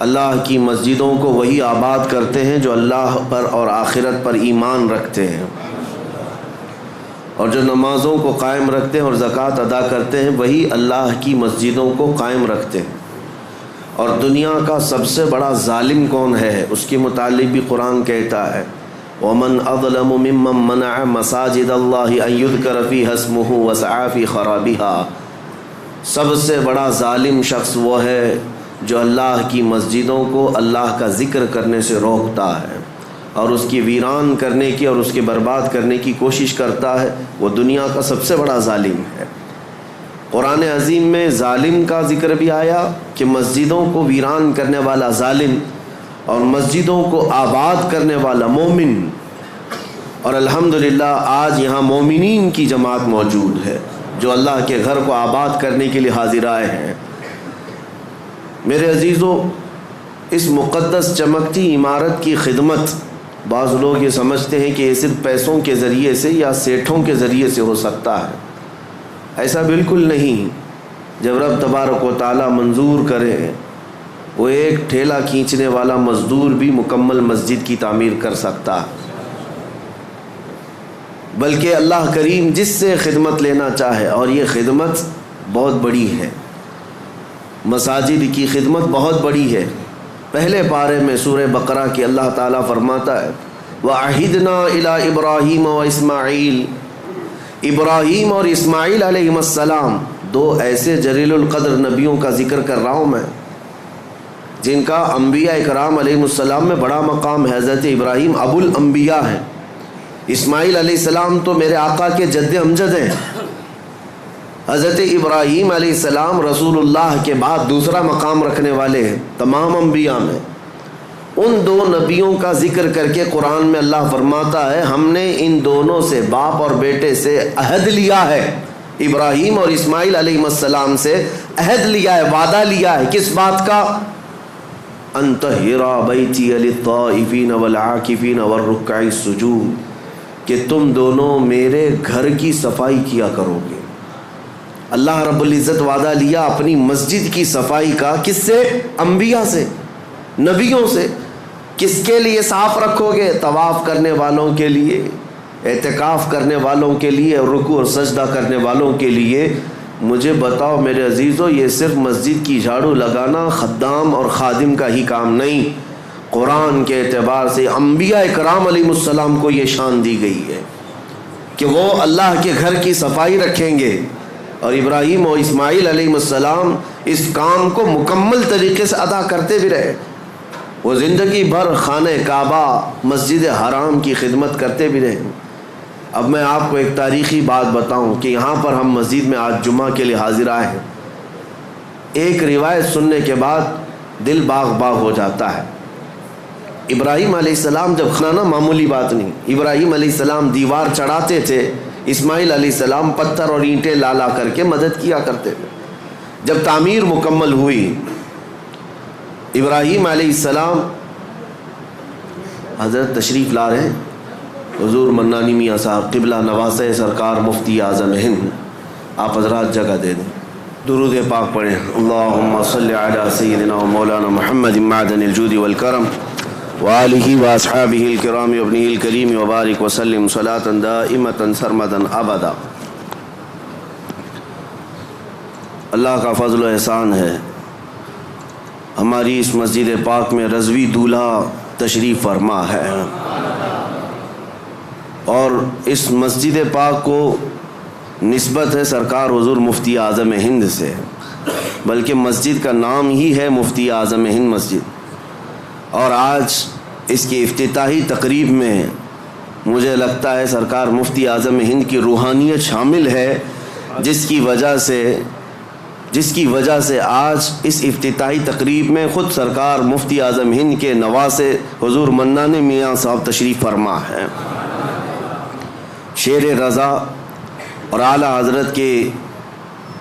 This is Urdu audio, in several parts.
اللہ کی مسجدوں کو وہی آباد کرتے ہیں جو اللہ پر اور آخرت پر ایمان رکھتے ہیں، اور جو نمازوں کو قائم رکھتے ہیں اور زکوٰۃ ادا کرتے ہیں وہی اللہ کی مسجدوں کو قائم رکھتے ہیں۔ اور دنیا کا سب سے بڑا ظالم کون ہے، اس کے متعلق بھی قرآن کہتا ہے وَمَنْ أَظْلَمُ مِمَّنْ مَنَعَ مَسَاجِدَ اللَّهِ أَنْ يُذْكَرَ فِيهَا اسْمُهُ وَسَعَى فِي خَرَابِهَا۔ سب سے بڑا ظالم شخص وہ ہے جو اللہ کی مسجدوں کو اللہ کا ذکر کرنے سے روکتا ہے اور اس کی ویران کرنے کی اور اس کے برباد کرنے کی کوشش کرتا ہے، وہ دنیا کا سب سے بڑا ظالم ہے۔ قرآن عظیم میں ظالم کا ذکر بھی آیا کہ مسجدوں کو ویران کرنے والا ظالم اور مسجدوں کو آباد کرنے والا مومن، اور الحمدللہ آج یہاں مومنین کی جماعت موجود ہے جو اللہ کے گھر کو آباد کرنے کے لیے حاضر آئے ہیں۔ میرے عزیزو، اس مقدس چمکتی عمارت کی خدمت بعض لوگ یہ سمجھتے ہیں کہ یہ صرف پیسوں کے ذریعے سے یا سیٹھوں کے ذریعے سے ہو سکتا ہے، ایسا بالکل نہیں۔ جب رب تبارک و تعالیٰ منظور کرے، وہ ایک ٹھیلا کھینچنے والا مزدور بھی مکمل مسجد کی تعمیر کر سکتا ہے، بلکہ اللہ کریم جس سے خدمت لینا چاہے، اور یہ خدمت بہت بڑی ہے، مساجد کی خدمت بہت بڑی ہے۔ پہلے پارے میں سورہ بقرہ کی اللہ تعالیٰ فرماتا ہے وَعَهِدْنَا إِلَىٰ إِبْرَاهِيمَ وَإِسْمَاعِيلَ، ابراہیم اور اسماعیل علیہ السلام دو ایسے جلیل القدر نبیوں کا ذکر کر رہا ہوں میں جن کا انبیاء اکرام علیہ السلام میں بڑا مقام ہے۔ حضرت ابراہیم ابو الانبیاء ہیں، اسماعیل علیہ السلام تو میرے آقا کے جد امجد ہیں۔ حضرت ابراہیم علیہ السلام رسول اللہ کے بعد دوسرا مقام رکھنے والے ہیں تمام انبیاء میں۔ ان دو نبیوں کا ذکر کر کے قرآن میں اللہ فرماتا ہے ہم نے ان دونوں سے، باپ اور بیٹے سے عہد لیا ہے، ابراہیم اور اسماعیل علیہ السلام سے عہد لیا ہے، وعدہ لیا ہے، کس بات کا؟ ان طہرا بیتی للطائفین والعاکفین والرکع السجود، کہ تم دونوں میرے گھر کی صفائی کیا کرو گے۔ اللہ رب العزت وعدہ لیا اپنی مسجد کی صفائی کا، کس سے؟ انبیاء سے، نبیوں سے۔ کس کے لیے صاف رکھو گے؟ طواف کرنے والوں کے لیے، اعتکاف کرنے والوں کے لیے، رکوع اور سجدہ کرنے والوں کے لیے۔ مجھے بتاؤ میرے عزیزو، یہ صرف مسجد کی جھاڑو لگانا خدام اور خادم کا ہی کام نہیں، قرآن کے اعتبار سے انبیاء اکرام علیہ السلام کو یہ شان دی گئی ہے کہ وہ اللہ کے گھر کی صفائی رکھیں گے، اور ابراہیم اور اسماعیل علیہ السلام اس کام کو مکمل طریقے سے ادا کرتے بھی رہے۔ وہ زندگی بھر خانہ کعبہ، مسجد حرام کی خدمت کرتے بھی رہے۔ اب میں آپ کو ایک تاریخی بات بتاؤں کہ یہاں پر ہم مسجد میں آج جمعہ کے لیے حاضر آئے ہیں، ایک روایت سننے کے بعد دل باغ باغ ہو جاتا ہے۔ ابراہیم علیہ السلام جب کھانا معمولی بات نہیں، ابراہیم علیہ السلام دیوار چڑھاتے تھے، اسماعیل علیہ السلام پتھر اور اینٹیں لا کر کے مدد کیا کرتے تھے۔ جب تعمیر مکمل ہوئی، ابراہیم علیہ السلام، حضرت تشریف لا رہے ہیں حضور منانی میاں صاحب قبلہ نواز سرکار مفتی اعظم ہند، آپ حضرات جگہ دے دیں، درود پاک پڑھیں۔ اللہم صلی علی سیدنا و مولانا محمد معدن الجود والکرم وآلہ واصحابہ الکرام وابنہ الکریم وبارک وسلم صلاۃ دائمۃ سرمدا ابدا۔ اللہ کا فضل و احسان ہے، ہماری اس مسجد پاک میں رضوی دولہا تشریف فرما ہے، اور اس مسجد پاک کو نسبت ہے سرکار حضور مفتی اعظم ہند سے، بلکہ مسجد کا نام ہی ہے مفتی اعظم ہند مسجد۔ اور آج اس کی افتتاحی تقریب میں مجھے لگتا ہے سرکار مفتی اعظم ہند کی روحانیت شامل ہے، جس کی وجہ سے آج اس افتتاحی تقریب میں خود سرکار مفتی اعظم ہند کے نواسے حضور منانی میاں صاحب تشریف فرما ہے۔ شیر رضا اور اعلیٰ حضرت کے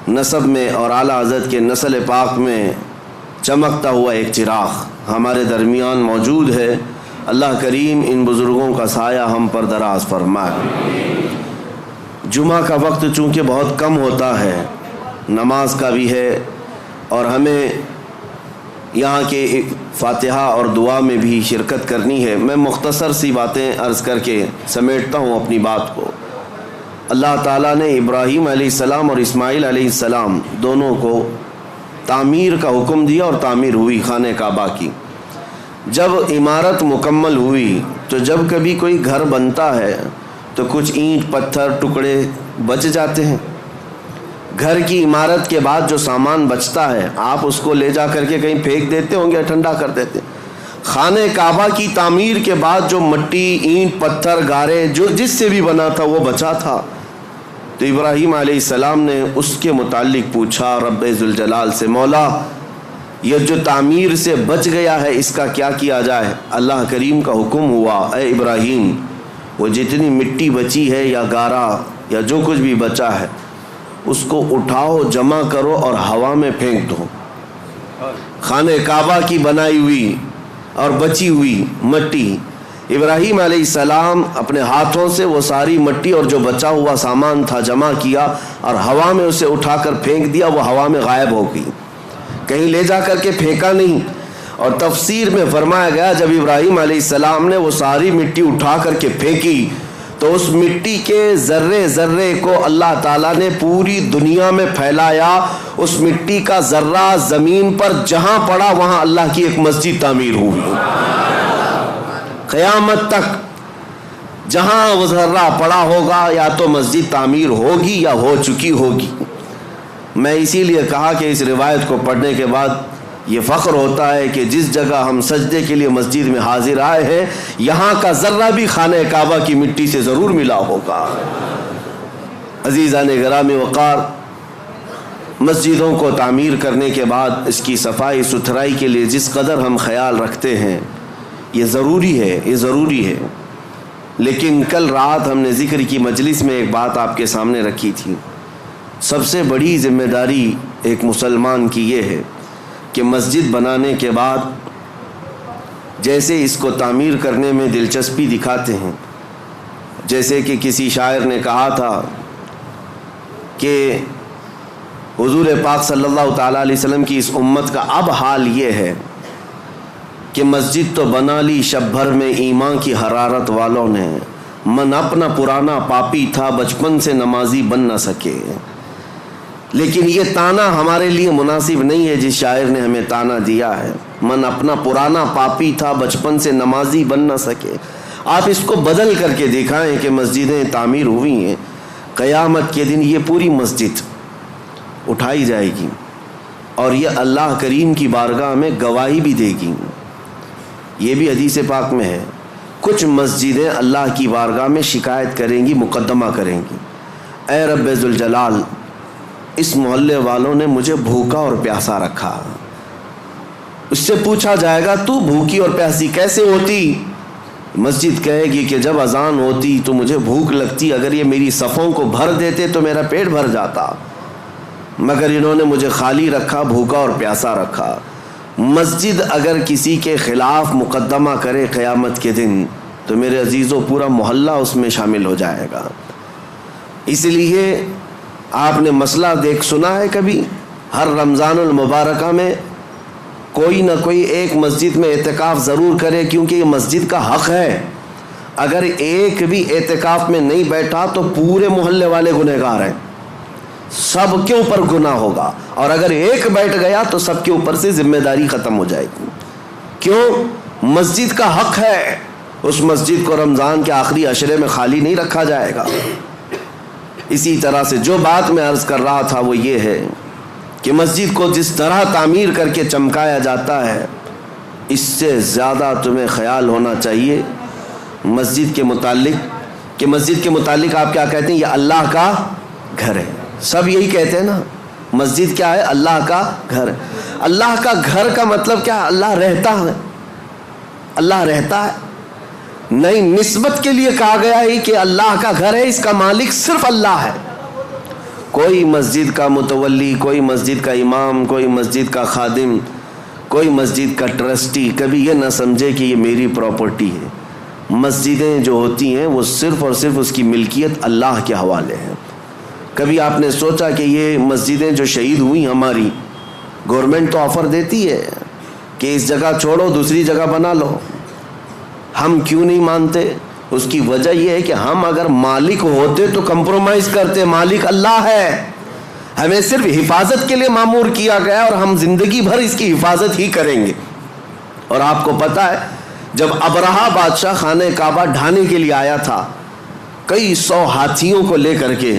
نسب میں اور اعلیٰ حضرت کے نسل پاک میں چمکتا ہوا ایک چراغ ہمارے درمیان موجود ہے۔ اللہ کریم ان بزرگوں کا سایہ ہم پر دراز فرمائے۔ جمعہ کا وقت چونکہ بہت کم ہوتا ہے، نماز کا بھی ہے، اور ہمیں یہاں کے فاتحہ اور دعا میں بھی شرکت کرنی ہے۔ میں مختصر سی باتیں عرض کر کے سمیٹتا ہوں اپنی بات کو۔ اللہ تعالیٰ نے ابراہیم علیہ السلام اور اسماعیل علیہ السلام دونوں کو تعمیر کا حکم دیا اور تعمیر ہوئی خانہ کعبہ کی۔ جب عمارت مکمل ہوئی تو جب کبھی کوئی گھر بنتا ہے تو کچھ اینٹ پتھر ٹکڑے بچ جاتے ہیں۔ گھر کی عمارت کے بعد جو سامان بچتا ہے آپ اس کو لے جا کر کے کہیں پھینک دیتے ہوں گے، ٹھنڈا کر دیتے۔ خانہ کعبہ کی تعمیر کے بعد جو مٹی، اینٹ، پتھر، گارے جو جس سے بھی بنا تھا وہ بچا تھا، تو ابراہیم علیہ السلام نے اس کے متعلق پوچھا رب ذوالجلال سے، مولا یہ جو تعمیر سے بچ گیا ہے اس کا کیا کیا جائے؟ اللہ کریم کا حکم ہوا، اے ابراہیم وہ جتنی مٹی بچی ہے یا گارا یا جو کچھ بھی بچا ہے اس کو اٹھاؤ، جمع کرو اور ہوا میں پھینک دو۔ خانہ کعبہ کی بنائی ہوئی اور بچی ہوئی مٹی، ابراہیم علیہ السلام اپنے ہاتھوں سے وہ ساری مٹی اور جو بچا ہوا سامان تھا جمع کیا اور ہوا میں اسے اٹھا کر پھینک دیا، وہ ہوا میں غائب ہو گئی، کہیں لے جا کر کے پھینکا نہیں۔ اور تفسیر میں فرمایا گیا جب ابراہیم علیہ السلام نے وہ ساری مٹی اٹھا کر کے پھینکی تو اس مٹی کے ذرے ذرے کو اللہ تعالیٰ نے پوری دنیا میں پھیلایا۔ اس مٹی کا ذرہ زمین پر جہاں پڑا وہاں اللہ کی ایک مسجد تعمیر ہوئی۔ قیامت تک جہاں وہ ذرہ پڑا ہوگا یا تو مسجد تعمیر ہوگی یا ہو چکی ہوگی۔ میں اسی لیے کہا کہ اس روایت کو پڑھنے کے بعد یہ فخر ہوتا ہے کہ جس جگہ ہم سجدے کے لیے مسجد میں حاضر آئے ہیں یہاں کا ذرہ بھی خانہ کعبہ کی مٹی سے ضرور ملا ہوگا۔ عزیزان گرامی وقار، مسجدوں کو تعمیر کرنے کے بعد اس کی صفائی ستھرائی کے لیے جس قدر ہم خیال رکھتے ہیں یہ ضروری ہے، لیکن کل رات ہم نے ذکر کی مجلس میں ایک بات آپ کے سامنے رکھی تھی۔ سب سے بڑی ذمہ داری ایک مسلمان کی یہ ہے کہ مسجد بنانے کے بعد جیسے اس کو تعمیر کرنے میں دلچسپی دکھاتے ہیں، جیسے کہ کسی شاعر نے کہا تھا کہ حضور پاک صلی اللہ تعالیٰ علیہ وسلم کی اس امت کا اب حال یہ ہے کہ مسجد تو بنا لی شب بھر میں ایمان کی حرارت والوں نے، من اپنا پرانا پاپی تھا بچپن سے نمازی بن نہ سکے۔ لیکن یہ تانا ہمارے لیے مناسب نہیں ہے جس شاعر نے ہمیں تانا دیا ہے، من اپنا پرانا پاپی تھا بچپن سے نمازی بن نہ سکے۔ آپ اس کو بدل کر کے دکھائیں کہ مسجدیں تعمیر ہوئی ہیں، قیامت کے دن یہ پوری مسجد اٹھائی جائے گی اور یہ اللہ کریم کی بارگاہ میں گواہی بھی دے گی۔ یہ بھی حدیث پاک میں ہے، کچھ مسجدیں اللہ کی بارگاہ میں شکایت کریں گی، مقدمہ کریں گی، اے رب ذوالجلال اس محلے والوں نے مجھے بھوکا اور پیاسا رکھا۔ اس سے پوچھا جائے گا تو بھوکی اور پیاسی کیسے ہوتی؟ مسجد کہے گی کہ جب اذان ہوتی تو مجھے بھوک لگتی، اگر یہ میری صفوں کو بھر دیتے تو میرا پیٹ بھر جاتا، مگر انہوں نے مجھے خالی رکھا، بھوکا اور پیاسا رکھا۔ مسجد اگر کسی کے خلاف مقدمہ کرے قیامت کے دن تو میرے عزیزوں پورا محلہ اس میں شامل ہو جائے گا۔ اس لیے آپ نے مسئلہ سنا ہے کبھی؟ ہر رمضان المبارکہ میں کوئی نہ کوئی ایک مسجد میں اعتکاف ضرور کرے، کیونکہ یہ مسجد کا حق ہے۔ اگر ایک بھی اعتکاف میں نہیں بیٹھا تو پورے محلے والے گنہگار ہیں، سب کے اوپر گناہ ہوگا، اور اگر ایک بیٹھ گیا تو سب کے اوپر سے ذمہ داری ختم ہو جائے گی۔ کیوں؟ مسجد کا حق ہے، اس مسجد کو رمضان کے آخری عشرے میں خالی نہیں رکھا جائے گا۔ اسی طرح سے جو بات میں عرض کر رہا تھا وہ یہ ہے کہ مسجد کو جس طرح تعمیر کر کے چمکایا جاتا ہے اس سے زیادہ تمہیں خیال ہونا چاہیے مسجد کے متعلق، کہ مسجد کے متعلق آپ کیا کہتے ہیں؟ یہ اللہ کا گھر ہے۔ سب یہی کہتے ہیں نا، مسجد کیا ہے؟ اللہ کا گھر ہے۔ اللہ کا گھر کا مطلب کیا ہے؟ اللہ رہتا ہے، اللہ رہتا ہے نہیں، نسبت کے لیے کہا گیا ہے کہ اللہ کا گھر ہے، اس کا مالک صرف اللہ ہے۔ کوئی مسجد کا متولی، کوئی مسجد کا امام، کوئی مسجد کا خادم، کوئی مسجد کا ٹرسٹی کبھی یہ نہ سمجھے کہ یہ میری پراپرٹی ہے۔ مسجدیں جو ہوتی ہیں وہ صرف اور صرف اس کی ملکیت اللہ کے حوالے ہے۔ کبھی آپ نے سوچا کہ یہ مسجدیں جو شہید ہوئی ہماری، گورنمنٹ تو آفر دیتی ہے کہ اس جگہ چھوڑو دوسری جگہ بنا لو. ہم کیوں نہیں مانتے؟ اس کی وجہ یہ ہے کہ ہم اگر مالک ہوتے تو کمپرومائز کرتے. مالک اللہ ہے, ہمیں صرف حفاظت کے لیے مامور کیا گیا اور ہم زندگی بھر اس کی حفاظت ہی کریں گے. اور آپ کو پتا ہے جب ابرہہ بادشاہ خانہ کعبہ ڈھانے کے لیے آیا تھا کئی 100 ہاتھیوں کو لے کر کے,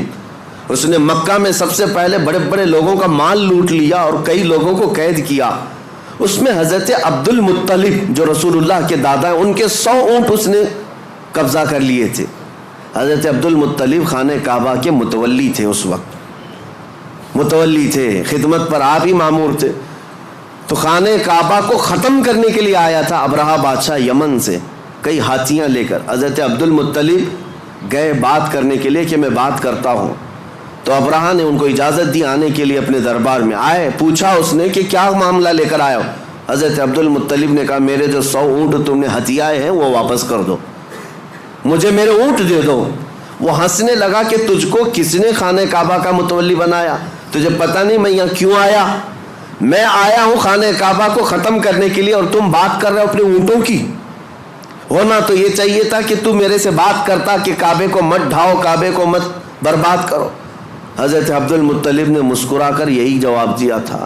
اس نے مکہ میں سب سے پہلے بڑے بڑے لوگوں کا مال لوٹ لیا اور کئی لوگوں کو قید کیا. اس میں حضرت عبد المطلب جو رسول اللہ کے دادا ہیں ان کے 100 اونٹ اس نے قبضہ کر لیے تھے. حضرت عبد المطلب خانہ کعبہ کے متولی تھے, اس وقت متولی تھے, خدمت پر آپ ہی مامور تھے. تو خانہ کعبہ کو ختم کرنے کے لیے آیا تھا ابرہہ بادشاہ یمن سے کئی ہاتھیاں لے کر. حضرت عبد المطلب گئے بات کرنے کے لیے کہ میں بات کرتا ہوں. تو ابرہہ نے ان کو اجازت دی آنے کے لیے اپنے دربار میں. آئے, پوچھا اس نے کہ کیا معاملہ لے کر آئے ہو؟ حضرت عبد المطلب نے کہا میرے جو 100 اونٹ تم نے ہتھیائے ہیں وہ واپس کر دو, مجھے میرے اونٹ دے دو. وہ ہنسنے لگا کہ تجھ کو کس نے خانہ کعبہ کا متولی بنایا؟ تجھے پتہ نہیں میں یہاں کیوں آیا؟ میں آیا ہوں خانہ کعبہ کو ختم کرنے کے لیے اور تم بات کر رہے ہو اپنے اونٹوں کی. ہونا تو یہ چاہیے تھا کہ تم میرے سے بات کرتا کہ کعبے کو مت ڈھاؤ, کعبے کو مت برباد کرو. حضرت عبد المطلب نے مسکرا کر یہی جواب دیا تھا,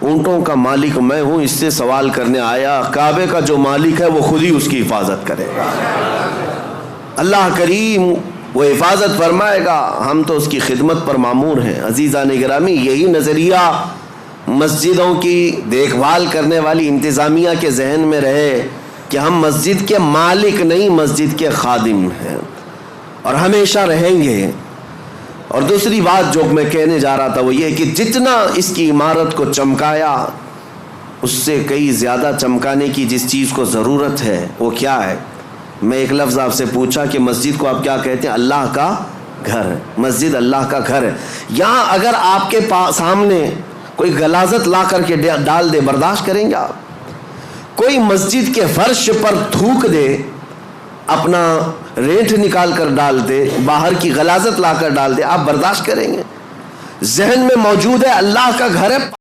اونٹوں کا مالک میں ہوں, اس سے سوال کرنے آیا. کعبے کا جو مالک ہے وہ خود ہی اس کی حفاظت کرے گا. اللہ کریم وہ حفاظت فرمائے گا, ہم تو اس کی خدمت پر مامور ہیں. عزیزان گرامی, یہی نظریہ مسجدوں کی دیکھ بھال کرنے والی انتظامیہ کے ذہن میں رہے کہ ہم مسجد کے مالک نہیں مسجد کے خادم ہیں, اور ہمیشہ رہیں گے. اور دوسری بات جو میں کہنے جا رہا تھا وہ یہ کہ جتنا اس کی عمارت کو چمکایا اس سے کئی زیادہ چمکانے کی جس چیز کو ضرورت ہے وہ کیا ہے؟ میں ایک لفظ آپ سے پوچھا کہ مسجد کو آپ کیا کہتے ہیں؟ اللہ کا گھر ہے. مسجد اللہ کا گھر ہے. یہاں اگر آپ کے سامنے کوئی غلاظت لا کر کے ڈال دے, برداشت کریں گے آپ؟ کوئی مسجد کے فرش پر تھوک دے, اپنا رینٹ نکال کر ڈال دے, باہر کی غلاظت لا کر ڈال دے, آپ برداشت کریں گے؟ ذہن میں موجود ہے اللہ کا گھر ہے.